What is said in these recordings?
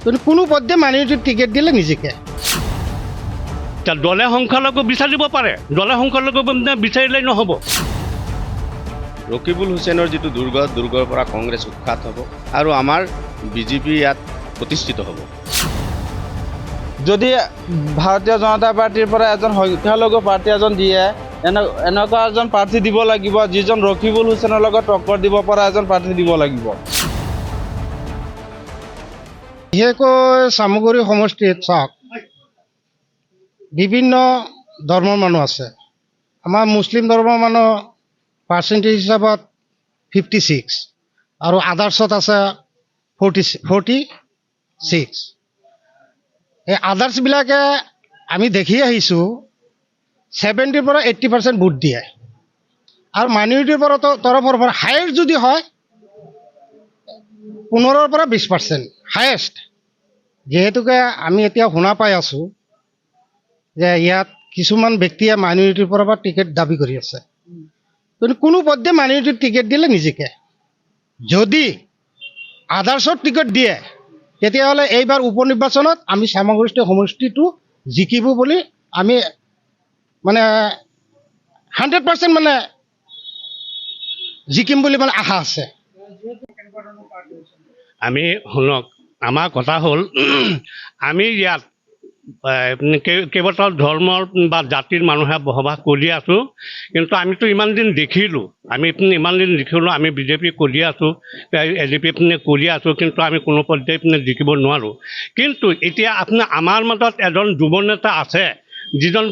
কিন্তু কোনো পধ্যে মাইনৰিটিক টিকেট দিলে নিজেকে দলে সংখ্যালঘু বিচাৰিব পাৰে দলে সংখ্যালঘু বিচাৰিলেই নহ'ব ৰকিবুল হুছেইনৰ যিটো দুৰ্গৰ পৰা কংগ্ৰেছ উৎখাত হ'ব আৰু আমাৰ বিজেপি ইয়াত প্ৰতিষ্ঠিত হ'ব যদি ভাৰতীয় জনতা পাৰ্টিৰ পৰা এজন সংখ্যালঘু প্ৰাৰ্থী এজন দিয়ে এনেকুৱা এজন প্ৰাৰ্থী দিব লাগিব যিজন ৰকিবুল হুছেইনৰ লগত টক্কৰ দিব পৰা এজন প্ৰাৰ্থী দিব লাগিব বিশেষকৈ চামগুৰি সমষ্টিত চাওক বিভিন্ন ধৰ্মৰ মানুহ আছে আমাৰ মুছলিম ধৰ্মৰ মানুহ পাৰ্চেণ্টেজ হিচাপত 56 আৰু আদাৰ্ছত আছে 46 এই আদাৰ্ছবিলাকে আমি দেখি আহিছোঁ 70 পৰা 80% ভোট দিয়ে আৰু মাইনৰিটিৰ পৰা তৰফৰ পৰা হায়েষ্ট যদি হয় 15 পৰা 20% হায়েষ্ট যিহেতুকে আমি এতিয়া শুনা পাই আছোঁ যে ইয়াত কিছুমান ব্যক্তিয়ে মাইনৰিটিৰ পৰা টিকেট দাবী কৰি আছে কিন্তু কোনো পধ্যে মাইনৰিটিক টিকেট দিলে নিজেকে যদি আদাৰ্ছত টিকেট দিয়ে তেতিয়াহ'লে এইবাৰ উপ নিৰ্বাচনত আমি চামগুৰি সমষ্টিটো জিকিব বুলি আমি মানে 100% মানে জিকিম বুলি মানে আশা আছে আমি শুনক আমাৰ কথা হ'ল আমি ইয়াত কেইবাটাও ধৰ্মৰ বা জাতিৰ মানুহে বসবাস কৰি আছোঁ কিন্তু আমিতো ইমান দিন দেখিলোঁ আমি বিজেপি কৰি আছোঁ LJP কৰি আছোঁ কিন্তু আমি কোনো পৰ্যায়ত জিকিব নোৱাৰোঁ কিন্তু এতিয়া আমাৰ মাজত এজন যুৱ নেতা আছে যিজন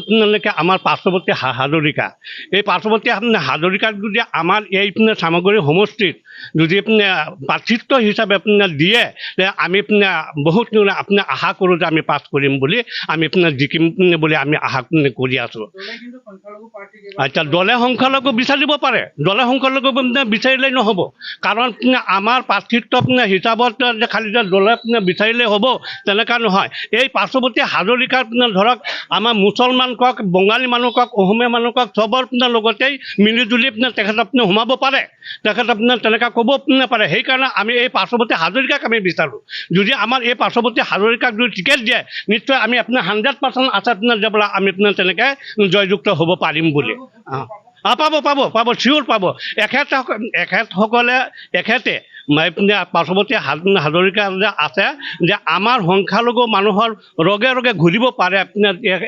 আমাৰ পাৰ্শ্বৱৰ্তী হাজৰিকা এই পাৰ্শ্বৱৰ্তী হাজৰিকাক যদি আমাৰ এই চামগুৰি সমষ্টিত যদি প্ৰাৰ্থিত্ব হিচাপে দিয়ে আমি বহুত আশা কৰোঁ যে আমি পাছ কৰিম বুলি আমি জিকিম বুলি আমি আশা কৰি আছোঁ আচ্ছা দলে সংখ্যালঘু বিচাৰিব পাৰে দলে সংখ্যালঘু বিচাৰিলেই নহ'ব কাৰণ আমাৰ প্ৰাৰ্থিত্ব হিচাপত খালি যে দলে বিচাৰিলেই হ'ব তেনেকুৱা নহয় এই পাৰ্শ্বৱৰ্তী হাজৰিকাৰ ধৰক আমাৰ মুছলমান কওক বঙালী মানুহ কওক অসমীয়া মানুহ কওক চবৰ লগতেই মিলিজুলি তেখেত সোমাব পাৰে তেখেত তেনেকৈ ক'ব পাৰে সেইকাৰণে আমি এই পাৰ্শ্বৱৰ্তী হাজৰিকাক আমি বিচাৰোঁ যদি আমাৰ এই পাৰ্শ্বৱৰ্তী হাজৰিকাক যদি টিকেট দিয়ে নিশ্চয় আমি 100% আছে যাবলৈ আমি তেনেকৈ জয়যুক্ত হ'ব পাৰিম বুলি পাব চিয়'ৰ পাব এখেতে পাৰ্শ্বৱৰ্তী হাজৰিকা আছে যে আমাৰ সংখ্যালঘু মানুহৰ ৰগে ৰগে ঘূৰিব পাৰে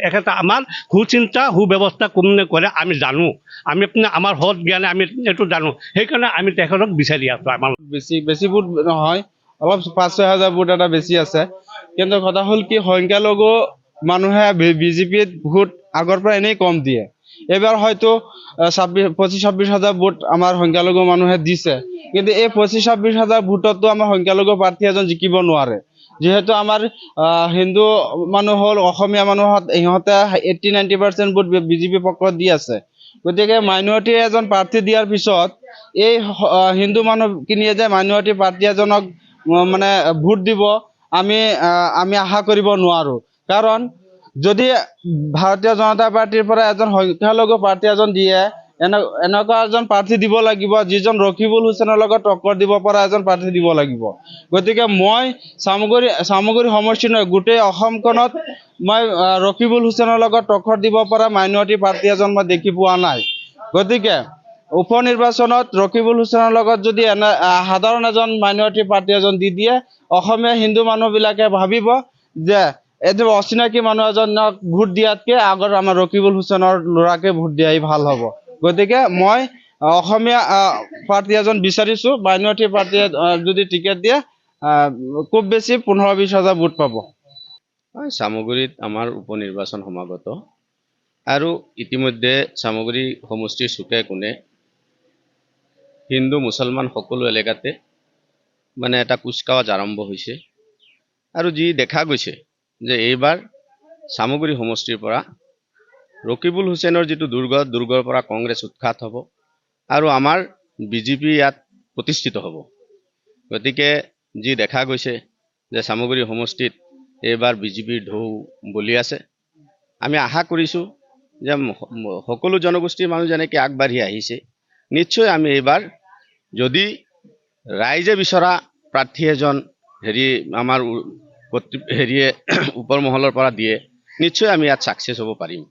এখেতে আমাৰ সুচিন্তা সুব্যৱস্থা কৰে আমি জানো আমি আমাৰ সৎ জ্ঞানে আমি এইটো জানো সেইকাৰণে আমি তেখেতক বিচাৰি আছোঁ আমাৰ বেছি ভোট নহয় অলপ 5-6 হাজাৰ ভোট এটা বেছি আছে কিন্তু কথা হ'ল কি সংখ্যালঘু মানুহে বিজেপিত ভোট আগৰ পৰা এনেই কম দিয়ে এইবাৰ হয়তো 25-26 হাজাৰ ভোট আমাৰ সংখ্যালঘু মানুহে দিছে কিন্তু এই 25-26 হাজাৰ ভোটতো আমাৰ সংখ্যালঘু প্ৰাৰ্থী এজন জিকিব নোৱাৰে যিহেতু আমাৰ হিন্দু মানুহ হ'ল অসমীয়া মানুহত ইহঁতে 80-90% ভোট বিজেপি পক্ষত দি আছে গতিকে মাইনৰিটি এজন প্ৰাৰ্থী দিয়াৰ পিছত এই হিন্দু মানুহখিনিয়ে যে মাইনৰিটি প্ৰাৰ্থী এজনক মানে ভোট দিব আমি আশা কৰিব নোৱাৰোঁ কাৰণ যদি ভাৰতীয় জনতা পাৰ্টিৰ পৰা এজন সংখ্যালঘু প্ৰাৰ্থী এজন দিয়ে এনেকুৱা এজন প্ৰাৰ্থী দিব লাগিব যিজন ৰকিবুল হুছেইনৰ লগত টক্কৰ দিব পৰা এজন প্ৰাৰ্থী দিব লাগিব গতিকে মই চামগুৰি সমষ্টি নহয় গোটেই অসমখনত মই ৰকিবুল হুছেইনৰ লগত টক্কৰ দিব পৰা মাইনৰিটি প্ৰাৰ্থী এজন মই দেখি পোৱা নাই গতিকে উপ নিৰ্বাচনত ৰকিবুল হুছেইনৰ লগত যদি সাধাৰণ এজন মাইনৰিটি প্ৰাৰ্থী এজন দি দিয়ে অসমীয়া হিন্দু মানুহবিলাকে ভাবিব যে এইটো অচিনাকি মানুহ এজনক ভোট দিয়াতকৈ আগত আমাৰ ৰকিবুল হুছেইনৰ ল'ৰাকে ভোট দিয়াই ভাল হ'ব গতিকে মই অসমীয়া প্ৰাৰ্থী এজন বিচাৰিছোঁ মাইনৰিটি প্ৰাৰ্থীয়ে যদি টিকেট দিয়ে খুব বেছি 15-20 হাজাৰ ভোট পাব চামগুৰিত আমাৰ উপ নিৰ্বাচন সমাগত আৰু ইতিমধ্যে চামগুৰি সমষ্টিৰ চুকে কোণে হিন্দু মুছলমান সকলো এলেকাতে মানে এটা কুচকাৱাজ আৰম্ভ হৈছে আৰু যি দেখা গৈছে যে এইবাৰ চামগুৰি সমষ্টিৰ পৰা ৰকিবুল হুছেইনৰ যিটো দুৰ্গৰ পৰা কংগ্ৰেছ উৎখাত হ'ব আৰু আমাৰ বিজেপি ইয়াত প্ৰতিষ্ঠিত হ'ব গতিকে যি দেখা গৈছে যে চামগুৰি সমষ্টিত এইবাৰ বিজেপিৰ ঢৌ বলি আছে আমি আশা কৰিছোঁ যে সকলো জনগোষ্ঠীৰ মানুহ যেনেকৈ আগবাঢ়ি আহিছে নিশ্চয় আমি এইবাৰ যদি ৰাইজে বিচৰা প্ৰাৰ্থী এজন আমাৰ হেৰিয়ে ওপৰ মহলৰ পৰা দিয়ে নিশ্চয় আমি ইয়াত ছাকচেছ হ'ব পাৰিম।